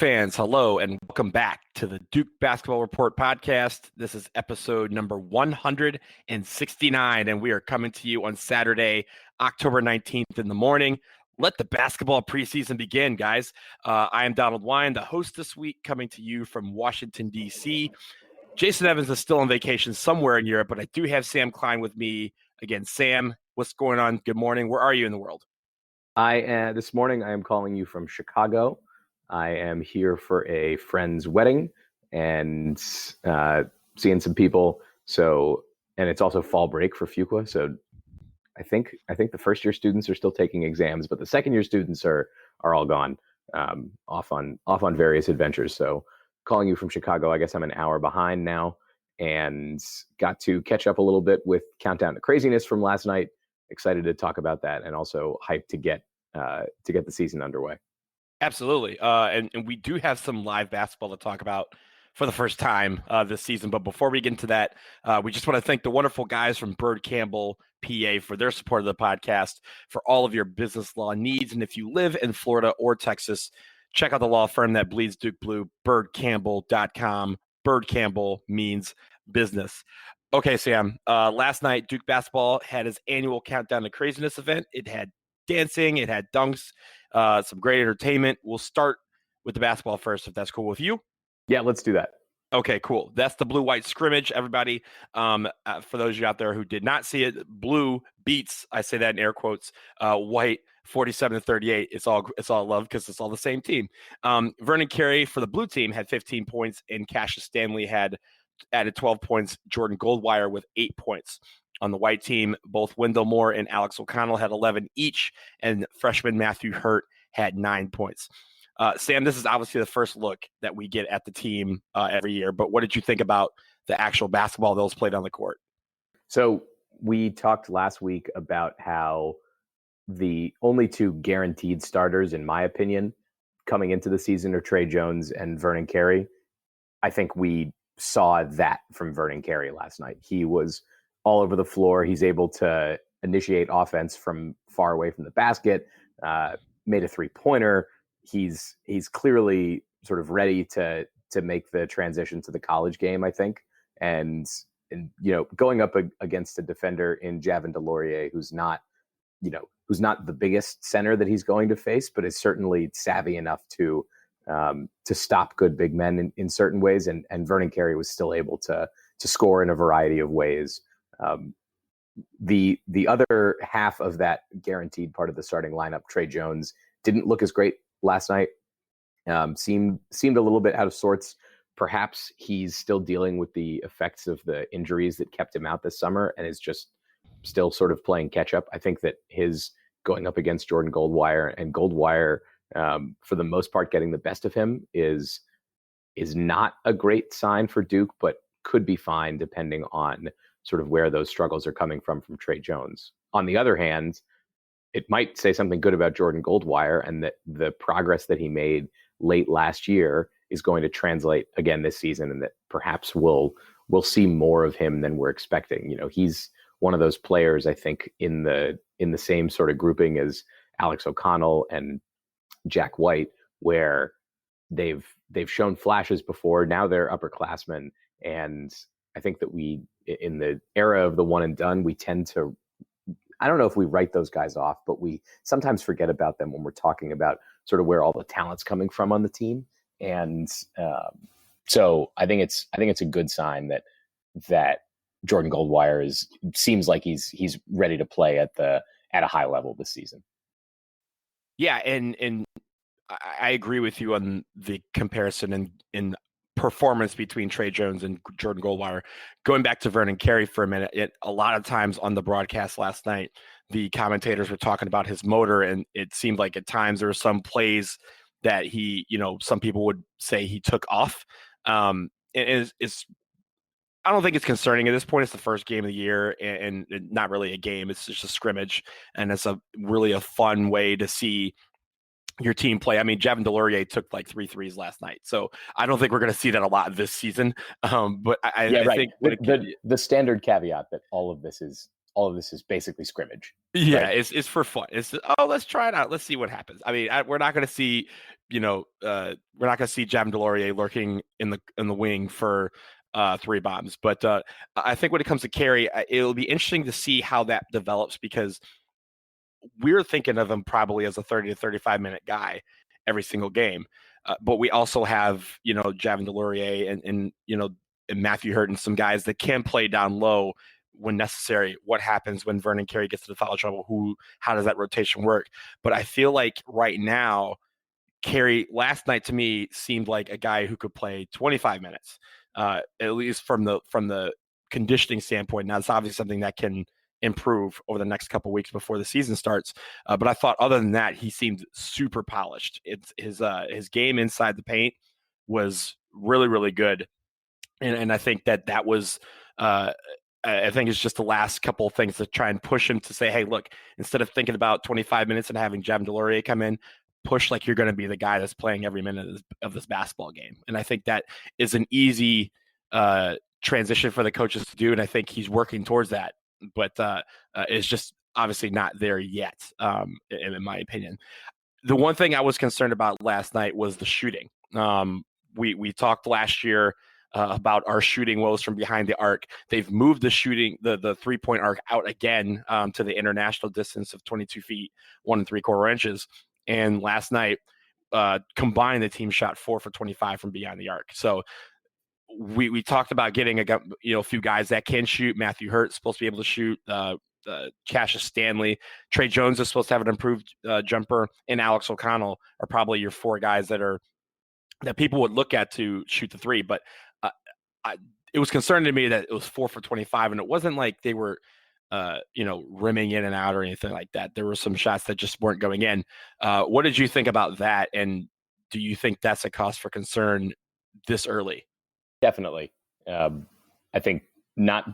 fans, hello, and welcome back to the Duke Basketball Report podcast. This is episode number 169, and we are coming to you on Saturday, October 19th in the morning. Let the basketball preseason begin, guys. I am Donald Wine, the host this week, coming to you from Washington, D.C. Jason Evans is still on vacation somewhere in Europe, but I do have Sam Klein with me. Again, Sam, what's going on? Good morning. Where are you in the world? This morning, I am calling you from Chicago. I am here for a friend's wedding and seeing some people. So, and it's also fall break for Fuqua. So, I think the first year students are still taking exams, but the second year students are all gone, off on various adventures. So, calling you from Chicago, I guess I'm an hour behind now, and got to catch up a little bit with Countdown to Craziness from last night. Excited to talk about that, and also hyped to get the season underway. Absolutely. And we do have some live basketball to talk about for the first time this season. But before we get into that, we just want to thank the wonderful guys from Bird Campbell, PA, for their support of the podcast, for all of your business law needs. And if you live in Florida or Texas, check out the law firm that bleeds Duke Blue, birdcampbell.com. Bird Campbell means business. Okay, Sam, last night, Duke basketball had his annual Countdown to Craziness event. It had dancing, it had dunks, some great entertainment. We'll start with the basketball first, if that's cool with you. Yeah, let's do that. Okay, cool. That's the blue-white scrimmage, everybody. For those of you out there who did not see it, blue beats, I say that in air quotes, white 47-38. It's all love because it's all the same team. Vernon Carey for the blue team had 15 points, and Cassius Stanley had added 12 points. Jordan Goldwire with 8 points. On the white team, both Wendell Moore and Alex O'Connell had 11 each, and freshman Matthew Hurt had 9 points. Sam, this is obviously the first look that we get at the team every year, but what did you think about the actual basketball that was played on the court? So we talked last week about how the only two guaranteed starters, in my opinion, coming into the season are Tre Jones and Vernon Carey. I think we saw that from Vernon Carey last night. He was all over the floor. He's able to initiate offense from far away from the basket, made a three-pointer. He's clearly sort of ready to make the transition to the college game, I think. And going up against a defender in Javin DeLaurier, who's not the biggest center that he's going to face, but is certainly savvy enough to stop good big men in certain ways. And Vernon Carey was still able to score in a variety of ways. The other half of that guaranteed part of the starting lineup, Tre Jones, didn't look as great last night. Seemed a little bit out of sorts. Perhaps he's still dealing with the effects of the injuries that kept him out this summer and is just still sort of playing catch up. I think that his going up against Jordan Goldwire, and Goldwire, for the most part, getting the best of him is not a great sign for Duke, but could be fine depending on sort of where those struggles are coming from Tre Jones. On the other hand, it might say something good about Jordan Goldwire, and that the progress that he made late last year is going to translate again this season, and that perhaps we'll see more of him than we're expecting. He's one of those players, I think, in the same sort of grouping as Alex O'Connell and Jack White, where they've shown flashes before. Now they're upperclassmen, and I think that we, in the era of the one and done, we tend to, I don't know if we write those guys off, but we sometimes forget about them when we're talking about sort of where all the talent's coming from on the team. And so I think it's a good sign that Jordan Goldwire seems like he's ready to play at a high level this season. Yeah, and I agree with you on the comparison in performance between Tre Jones and Jordan Goldwire. Going back to Vernon Carey for a minute, a lot of times on the broadcast last night, the commentators were talking about his motor, and it seemed like at times there were some plays that he, some people would say he took off. It's I don't think it's concerning at this point. It's the first game of the year, and not really a game. It's just a scrimmage, and it's really a fun way to see your team play. I mean, Javin DeLaurier took like 3 threes last night, so I don't think we're going to see that a lot this season. But I think the standard caveat that all of this is basically scrimmage. Yeah, right? it's for fun. Let's try it out. Let's see what happens. I mean, we're not going to see we're not going to see Javin DeLaurier lurking in the wing for 3 bombs. But I think when it comes to Carey, it'll be interesting to see how that develops, because we're thinking of him probably as a 30 to 35-minute guy every single game. But we also have, Javin DeLaurier and Matthew Hurt and some guys that can play down low when necessary. What happens when Vernon Carey gets to the foul trouble? How does that rotation work? But I feel like right now, Carey last night to me seemed like a guy who could play 25 minutes, at least from the conditioning standpoint. Now, it's obviously something that can improve over the next couple of weeks before the season starts. But I thought, other than that, he seemed super polished. It's his game inside the paint was really, really good, and I think that was. I think it's just the last couple of things to try and push him to say, hey, look, instead of thinking about 25 minutes and having Javin DeLaurier come in, push like you're going to be the guy that's playing every minute of this basketball game. And I think that is an easy transition for the coaches to do, and I think he's working towards that. But it's just obviously not there yet, in my opinion. The one thing I was concerned about last night was the shooting. We talked last year about our shooting woes from behind the arc. They've moved the shooting, the 3-point arc out again to the international distance of 22 feet, 1 3/4 inches. And last night, combined, the team shot 4 for 25 from beyond the arc. So we talked about getting a few guys that can shoot. Matthew Hurt supposed to be able to shoot. Cassius Stanley, Trey Jones is supposed to have an improved jumper, and Alex O'Connell are probably your 4 guys that people would look at to shoot the 3. But it was concerning to me that it was 4 for 25, and it wasn't like they were rimming in and out or anything like that. There were some shots that just weren't going in. What did you think about that? And do you think that's a cause for concern this early? Definitely. I think not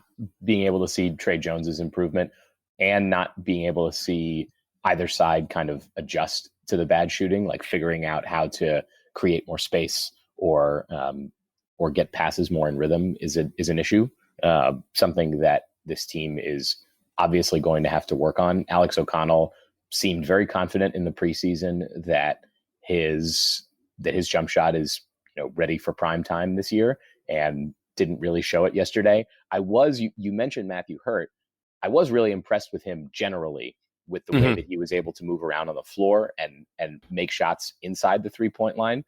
being able to see Trey Jones's improvement and not being able to see either side kind of adjust to the bad shooting, like figuring out how to create more space or get passes more in rhythm is an issue. Something that this team is obviously going to have to work on. Alex O'Connell seemed very confident in the preseason that his jump shot is ready for prime time this year, and didn't really show it yesterday. You mentioned Matthew Hurt. I was really impressed with him generally, with the way that he was able to move around on the floor and make shots inside the 3-point line.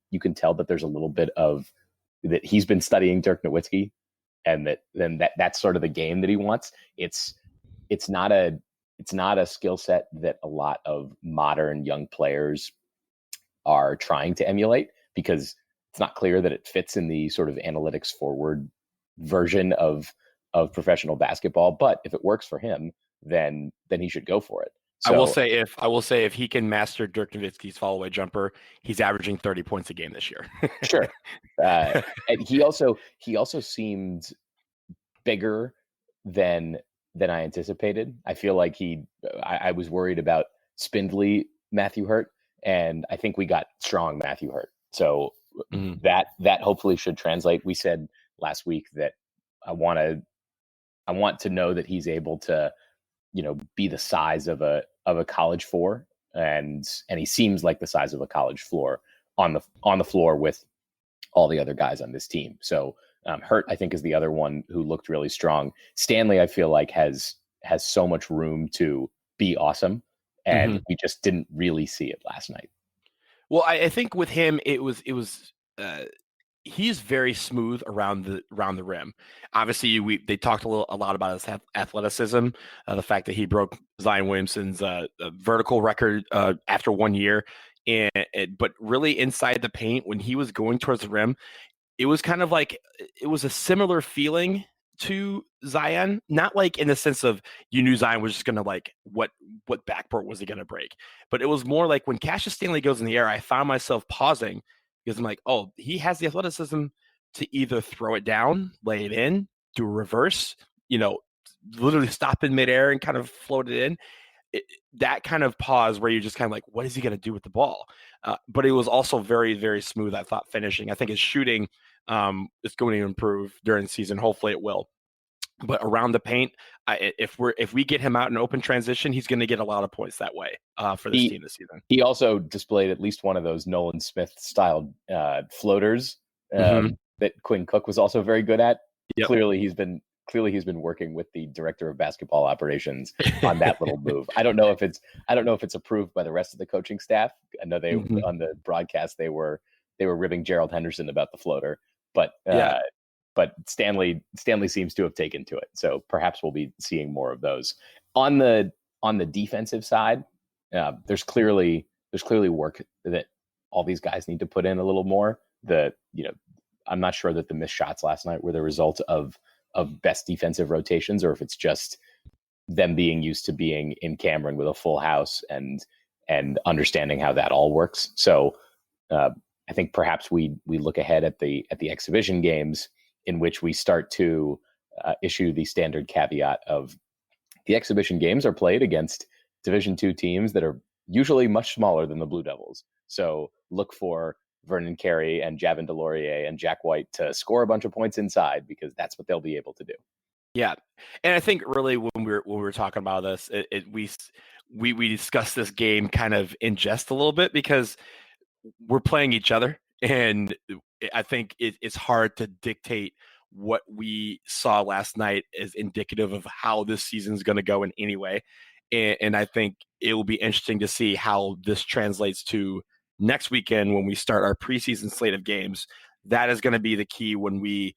You can tell that there's a little bit of that he's been studying Dirk Nowitzki, and that's sort of the game that he wants. It's not a skill set that a lot of modern young players are trying to emulate, because it's not clear that it fits in the sort of analytics forward version of professional basketball. But if it works for him, then he should go for it. So, I will say if he can master Dirk Nowitzki's fall-away jumper, he's averaging 30 points a game this year. Sure. And he also seemed bigger than I anticipated. I feel like I was worried about spindly Matthew Hurt, and I think we got strong Matthew Hurt. So that hopefully should translate. We said last week that I want to know that he's able to, be the size of a college 4, and he seems like the size of a college floor on the floor with all the other guys on this team. So Hurt, I think, is the other one who looked really strong. Stanley, I feel like has so much room to be awesome, and we just didn't really see it last night. Well, I think with him, it was he's very smooth around the rim. Obviously, they talked a lot about his athleticism, the fact that he broke Zion Williamson's vertical record after 1 year, but really inside the paint when he was going towards the rim, it was kind of like it was a similar feeling to Zion, not like in the sense of you knew Zion was just going to like what backboard was he going to break, but it was more like when Cassius Stanley goes in the air, I found myself pausing because I'm like, oh, he has the athleticism to either throw it down, lay it in, do a reverse, literally stop in midair and kind of float it in. That kind of pause where you're just kind of like, what is he going to do with the ball? But it was also very, very smooth, I thought, finishing. I think his shooting is going to improve during the season. Hopefully it will. But around the paint, if we get him out in open transition, he's going to get a lot of points that way for this team this season. He also displayed at least one of those Nolan Smith style floaters that Quinn Cook was also very good at. Yep. Clearly, he's been working with the director of basketball operations on that little move. I don't know if it's approved by the rest of the coaching staff. I know they on the broadcast they were ribbing Gerald Henderson about the floater, but but Stanley seems to have taken to it. So perhaps we'll be seeing more of those. On the defensive side, there's clearly work that all these guys need to put in a little more. I'm not sure that the missed shots last night were the result of best defensive rotations, or if it's just them being used to being in Cameron with a full house and understanding how that all works. So I think perhaps we look ahead at the exhibition games, in which we start to issue the standard caveat of the exhibition games are played against Division II teams that are usually much smaller than the Blue Devils. So look for Vernon Carey and Javin DeLaurier and Jack White to score a bunch of points inside, because that's what they'll be able to do. Yeah, and I think really when we were talking about this, we discussed this game kind of in jest a little bit, because we're playing each other, and I think it's hard to dictate what we saw last night as indicative of how this season is going to go in any way. And I think it will be interesting to see how this translates to next weekend when we start our preseason slate of games. That is going to be the key when we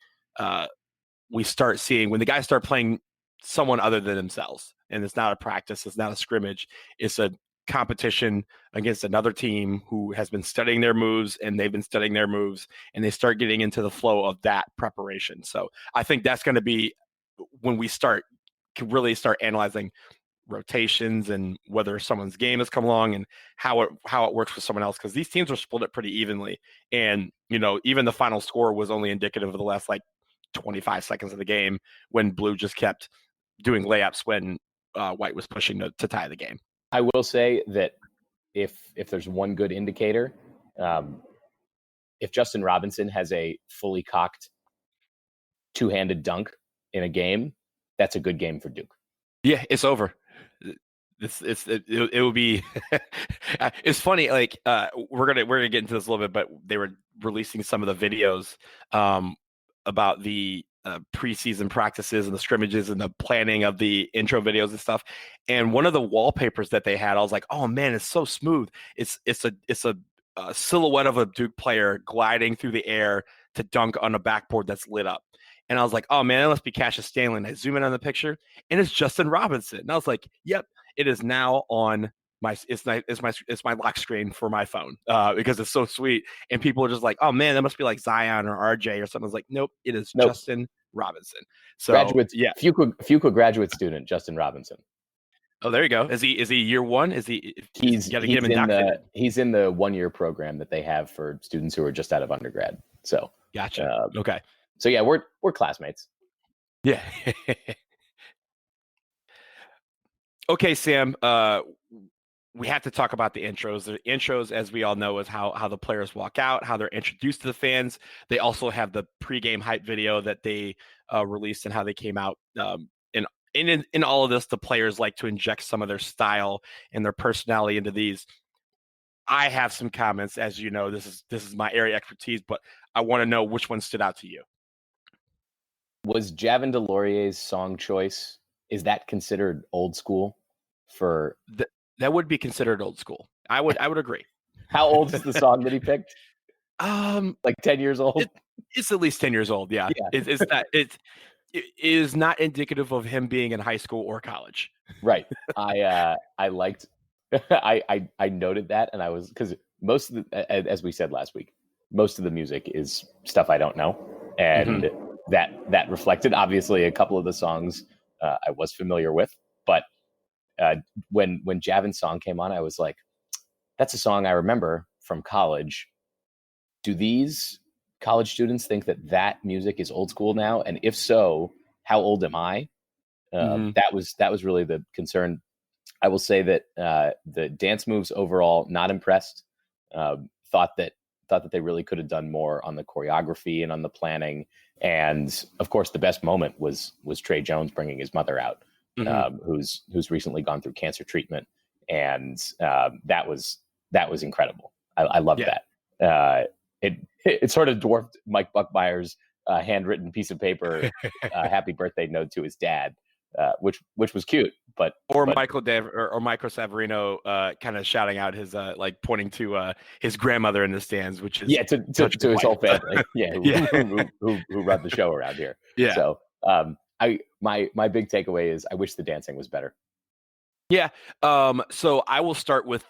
start seeing, when the guys start playing someone other than themselves. And it's not a practice, it's not a scrimmage, it's a competition against another team who has been studying their moves, and they've been studying their moves, and they start getting into the flow of that preparation. So I think that's going to be when we can really start analyzing rotations and whether someone's game has come along and how it works for someone else, because these teams are split up pretty evenly. And even the final score was only indicative of the last 25 seconds of the game, when Blue just kept doing layups when White was pushing to tie the game. I will say that if there's one good indicator, if Justin Robinson has a fully cocked two-handed dunk in a game, that's a good game for Duke. Yeah, it's over. It will be. It's funny. We're gonna get into this a little bit, but they were releasing some of the videos about the preseason practices and the scrimmages and the planning of the intro videos and stuff. And one of the wallpapers that they had, I was like, oh man, it's so smooth. It's a silhouette of a Duke player gliding through the air to dunk on a backboard that's lit up. And I was like, oh man, that must be Cassius Stanley. And I zoom in on the picture, and it's Justin Robinson. And I was like, yep, it is now on it's my lock screen for my phone because it's so sweet. And people are just like, oh man, that must be like Zion or RJ or something. I was like, nope, it is Justin Robinson. So Fuqua graduate student Justin Robinson. Oh, there you go. Is he year one? He's got to get him indoctrinated. He's in the 1-year program that they have for students who are just out of undergrad. So gotcha. Okay. So yeah, we're classmates. Yeah. Okay, Sam. We have to talk about the intros. The intros, as we all know, is how the players walk out, how they're introduced to the fans. They also have the pregame hype video that they released and how they came out. And in all of this, the players like to inject some of their style and their personality into these. I have some comments, as you know, this is my area of expertise, but I want to know which one stood out to you. Was Javin DeLaurier's song choice, is that considered old school? For that would be considered old school. I would agree. How old is the song that he picked? Like 10 years old. It's at least 10 years old. Yeah. It is not indicative of him being in high school or college. Right. I liked. I noted that, and I was, because most of the, as we said last week, most of the music is stuff I don't know, and that reflected obviously a couple of the songs I was familiar with, but when Javin's song came on, I was like, that's a song I remember from college. Do these college students think that music is old school now? And if so, how old am I? That was really the concern. I will say that the dance moves overall, not impressed. Thought that thought that they really could have done more on the choreography and on the planning. And of course, the best moment was Trey Jones bringing his mother out, who's recently gone through cancer treatment, and that was incredible. I loved that. It sort of dwarfed Mike Buckmeyer's handwritten piece of paper, happy birthday note to his dad, which was cute. But Michael Savarino kind of shouting out his like pointing to his grandmother in the stands, which is to his whole family, who run the show around here. Yeah. So my big takeaway is I wish the dancing was better. Yeah. So I will start with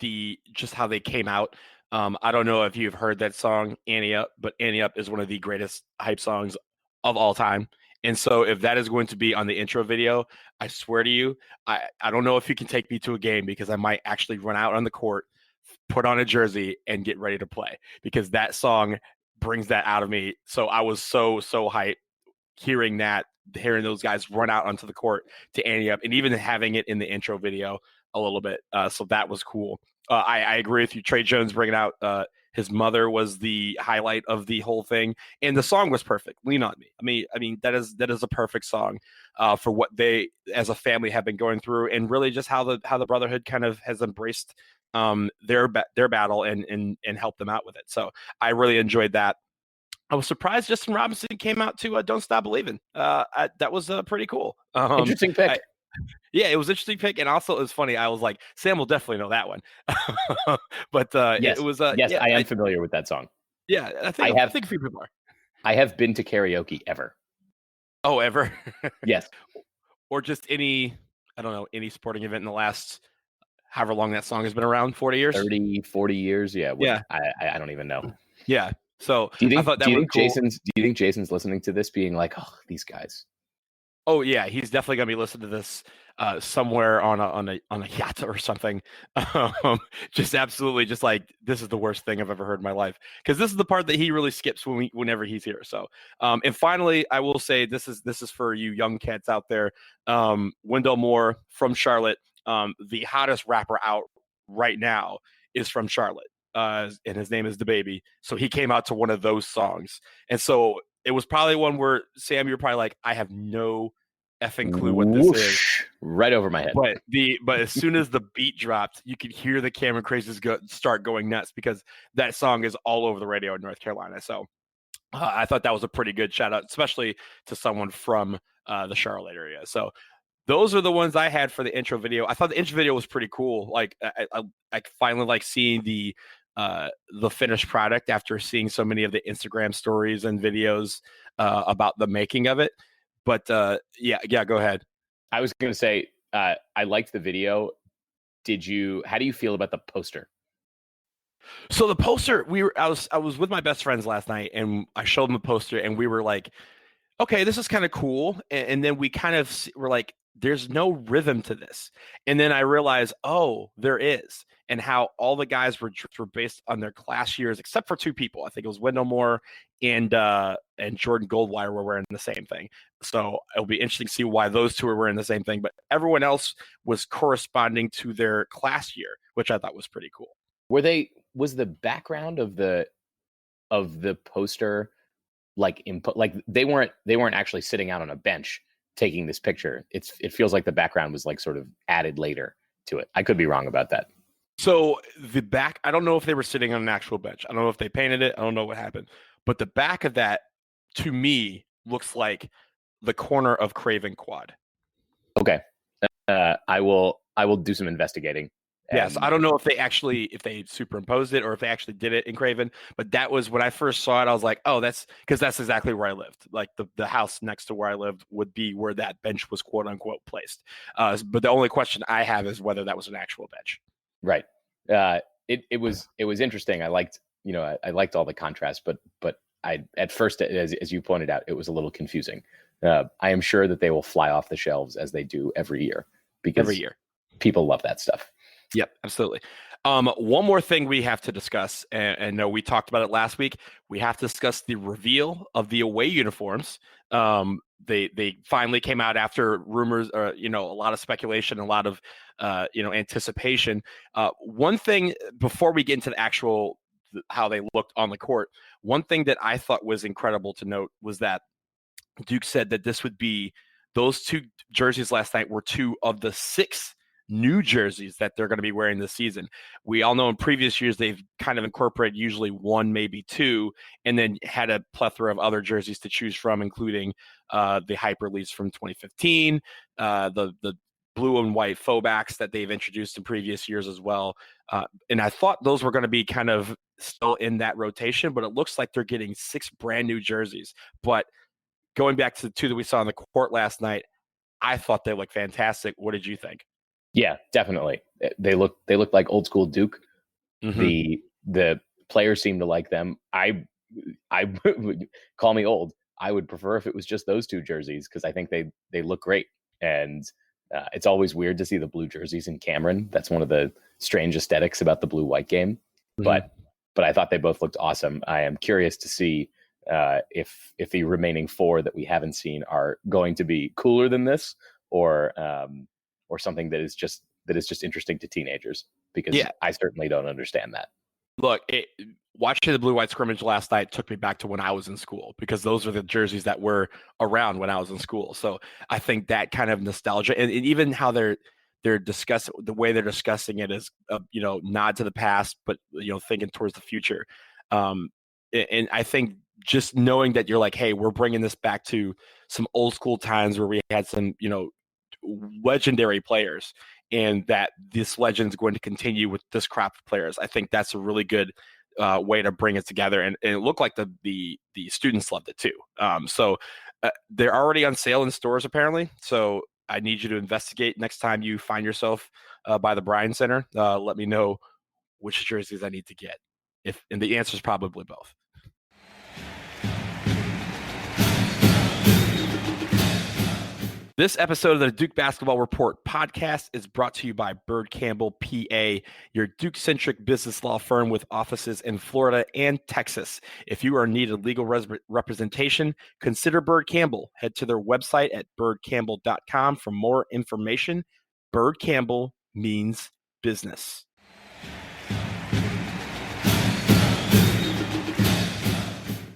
just how they came out. I don't know if you've heard that song, Annie Up, but Annie Up is one of the greatest hype songs of all time. And so if that is going to be on the intro video, I swear to you, I don't know if you can take me to a game, because I might actually run out on the court, put on a jersey, and get ready to play, because that song brings that out of me. So I was so hyped hearing those guys run out onto the court to Annie Up, and even having it in the intro video a little bit. So that was cool. I agree with you. Trey Jones bringing out his mother was the highlight of the whole thing, and the song was perfect. Lean on Me. I mean that is a perfect song for what they as a family have been going through, and really just how the brotherhood kind of has embraced their battle and helped them out with it. So I really enjoyed that. I was surprised Justin Robinson came out to "Don't Stop Believing." That was pretty cool. Interesting pick. Yeah, it was an interesting pick, and also it was funny. I was like, Sam will definitely know that one. But yes, it was. Yes, I am familiar with that song. Yeah, I think a few people are. I have been to karaoke ever. Oh, ever? Yes. Or just any sporting event in the last however long that song has been around, 40 years? 30, 40 years, yeah. Yeah. I don't even know. Yeah. So do you I thought that was cool. Do you think Jason's listening to this being like, oh, these guys? Oh yeah, he's definitely gonna be listening to this somewhere on a yacht or something. Just absolutely, just like, this is the worst thing I've ever heard in my life, because this is the part that he really skips whenever he's here. So, and finally, I will say this is for you young cats out there. Wendell Moore from Charlotte, the hottest rapper out right now, is from Charlotte, and his name is DaBaby. So he came out to one of those songs, and so it was probably one where, Sam, you're probably like, I have no effing clue what this is. Right over my head. But as soon as the beat dropped, you could hear the camera crazes start going nuts, because that song is all over the radio in North Carolina. So I thought that was a pretty good shout out, especially to someone from the Charlotte area. So those are the ones I had for the intro video. I thought the intro video was pretty cool. Like I finally like seeing the finished product after seeing so many of the Instagram stories and videos about the making of it. But yeah, go ahead. I was going to say, I liked the video. How do you feel about the poster? So the poster, I was with my best friends last night, and I showed them the poster, and we were like, okay, this is kind of cool. And then we kind of were like, there's no rhythm to this. And then I realized, oh, there is. And how all the guys were based on their class years, except for two people. I think it was Wendell Moore and Jordan Goldwire were wearing the same thing. So it'll be interesting to see why those two are wearing the same thing. But everyone else was corresponding to their class year, which I thought was pretty cool. Was the background of the poster like they weren't actually sitting out on a bench taking this picture? It feels like the background was like sort of added later to it. I could be wrong about that. So I don't know if they were sitting on an actual bench. I don't know if they painted it. I don't know what happened. But the back of that, to me, looks like the corner of Craven Quad. Okay. I will do some investigating. Yes, I don't know if they superimposed it or if they actually did it in Craven, but that was when I first saw it. I was like, oh, that's exactly where I lived. Like the house next to where I lived would be where that bench was, quote unquote, placed. But the only question I have is whether that was an actual bench. Right. It was interesting. I liked all the contrast, but I at first, as you pointed out, it was a little confusing. I am sure that they will fly off the shelves as they do every year, because people love that stuff. Yep, absolutely. One more thing we have to discuss, and no, we talked about it last week. We have to discuss the reveal of the away uniforms. They finally came out after rumors, a lot of speculation, a lot of anticipation. One thing before we get into the how they looked on the court. One thing that I thought was incredible to note was that Duke said that this would be those two jerseys last night were two of the 6 new jerseys that they're going to be wearing this season. We all know in previous years they've kind of incorporated usually 1, maybe 2, and then had a plethora of other jerseys to choose from, including the hyper release from 2015, the blue and white faux backs that they've introduced in previous years as well. And I thought those were going to be kind of still in that rotation, but it looks like they're getting 6 brand new jerseys. But going back to the 2 that we saw on the court last night, I thought they looked fantastic. What did you think? Yeah, definitely. They look like old school Duke. Mm-hmm. The players seem to like them. I call me old. I would prefer if it was just those 2 jerseys because I think they look great. And it's always weird to see the blue jerseys in Cameron. That's one of the strange aesthetics about the blue-white game. Mm-hmm. But I thought they both looked awesome. I am curious to see if the remaining 4 that we haven't seen are going to be cooler than this, or something that is just interesting to teenagers, because I certainly don't understand that. Look, watching the blue-white scrimmage last night took me back to when I was in school, because those are the jerseys that were around when I was in school. So I think that kind of nostalgia, and even how they're discussing, the way they're discussing it is, nod to the past, but thinking towards the future. And I think just knowing that you're like, hey, we're bringing this back to some old school times where we had some, legendary players, and that this legend is going to continue with this crop of players. I think that's a really good way to bring it together, and it looked like the students loved it too. So they're already on sale in stores apparently. So I need you to investigate next time you find yourself by the Bryan Center. Let me know which jerseys I need to get. And the answer is probably both. This episode of the Duke Basketball Report podcast is brought to you by Bird Campbell, PA, your Duke-centric business law firm with offices in Florida and Texas. If you are in need of legal representation, consider Bird Campbell. Head to their website at birdcampbell.com for more information. Bird Campbell means business.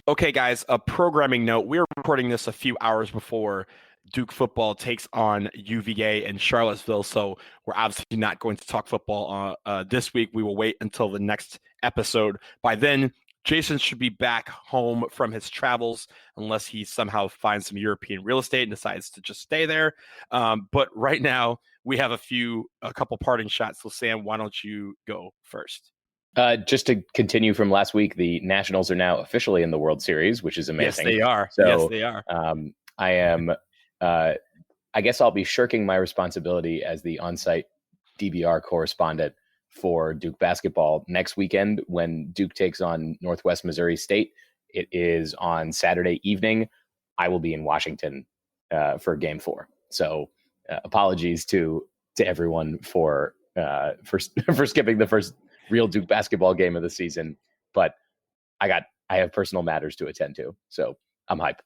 Okay, guys, a programming note. We're recording this a few hours before Duke football takes on UVA in Charlottesville, so we're obviously not going to talk football this week. We will wait until the next episode. By then, Jason should be back home from his travels, unless he somehow finds some European real estate and decides to just stay there. But right now, we have a couple parting shots. So, Sam, why don't you go first? Just to continue from last week, the Nationals are now officially in the World Series, which is amazing. Yes, they are. So, yes, they are. I am. I guess I'll be shirking my responsibility as the on-site DBR correspondent for Duke basketball next weekend when Duke takes on Northwest Missouri State. It is on Saturday evening. I will be in Washington for Game 4. So apologies to everyone for skipping the first real Duke basketball game of the season, but I have personal matters to attend to, so I'm hyped.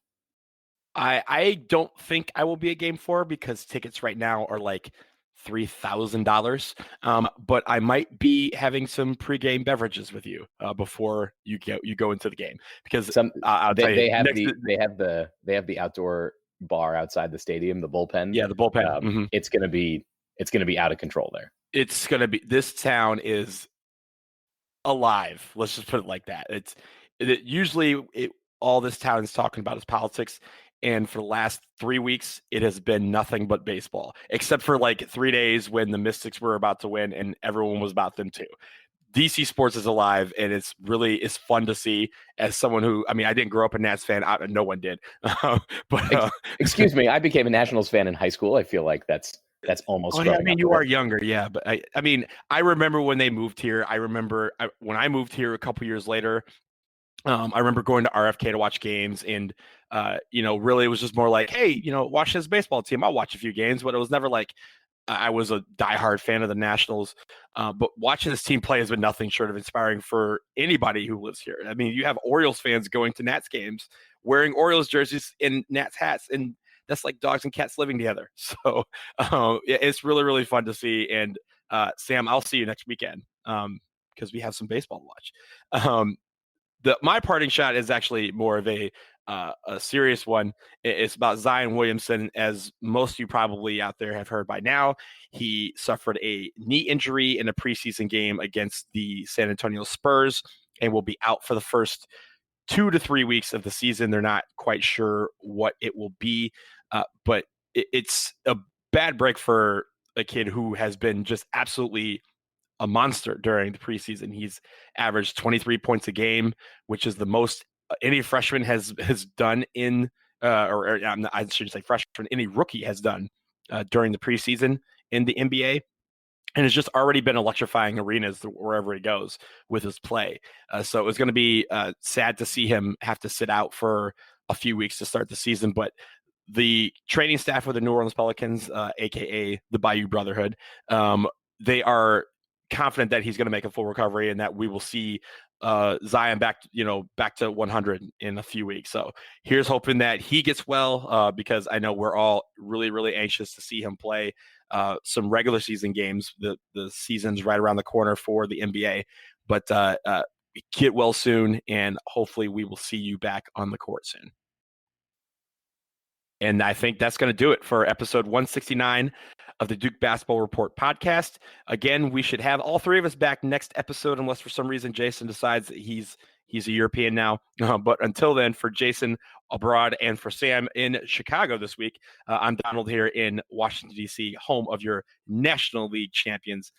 I don't think I will be at Game 4 because tickets right now are like $3,000. But I might be having some pregame beverages with you before you go into the game, because they have the outdoor bar outside the stadium, the bullpen. Yeah, the bullpen. It's gonna be out of control there. It's gonna be. This town is alive. Let's just put it like that. Usually all this town is talking about is politics. And for the last 3 weeks, it has been nothing but baseball, except for like 3 days when the Mystics were about to win and everyone was about them too. DC sports is alive, and it's fun to see as someone who, I didn't grow up a Nats fan. No one did. But excuse me, I became a Nationals fan in high school. I feel like that's almost. Oh, yeah, you are younger, yeah. But I remember when they moved here. I remember when I moved here a couple years later. I remember going to RFK to watch games, and really it was just more like, hey, watch this baseball team. I'll watch a few games, but it was never like I was a diehard fan of the Nationals. But watching this team play has been nothing short of inspiring for anybody who lives here. You have Orioles fans going to Nats games, wearing Orioles jerseys and Nats hats, and that's like dogs and cats living together. So it's really, really fun to see. And Sam, I'll see you next weekend. because we have some baseball to watch. My parting shot is actually more of a serious one. It's about Zion Williamson. As most of you probably out there have heard by now, he suffered a knee injury in a preseason game against the San Antonio Spurs and will be out for the first 2 to 3 weeks of the season. They're not quite sure what it will be, but it's a bad break for a kid who has been just absolutely a monster during the preseason. He's averaged 23 points a game, which is the most any freshman has done in, I shouldn't say freshman, any rookie has done during the preseason in the NBA, and has just already been electrifying arenas wherever he goes with his play. So it's going to be sad to see him have to sit out for a few weeks to start the season, but the training staff of the New Orleans Pelicans, aka the Bayou Brotherhood, they are confident that he's going to make a full recovery and that we will see Zion back to 100 in a few weeks. So here's hoping that he gets well, because I know we're all really, really anxious to see him play some regular season games. The season's right around the corner for the NBA, but get well soon, and hopefully we will see you back on the court soon. And I think that's going to do it for episode 169 of the Duke Basketball Report podcast. Again, we should have all three of us back next episode, unless for some reason Jason decides that he's a European now. But until then, for Jason abroad and for Sam in Chicago this week, I'm Donald here in Washington, D.C., home of your National League champions,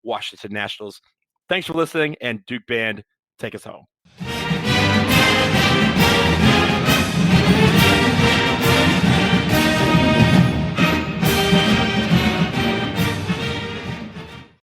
Washington Nationals. Thanks for listening, and Duke Band, take us home.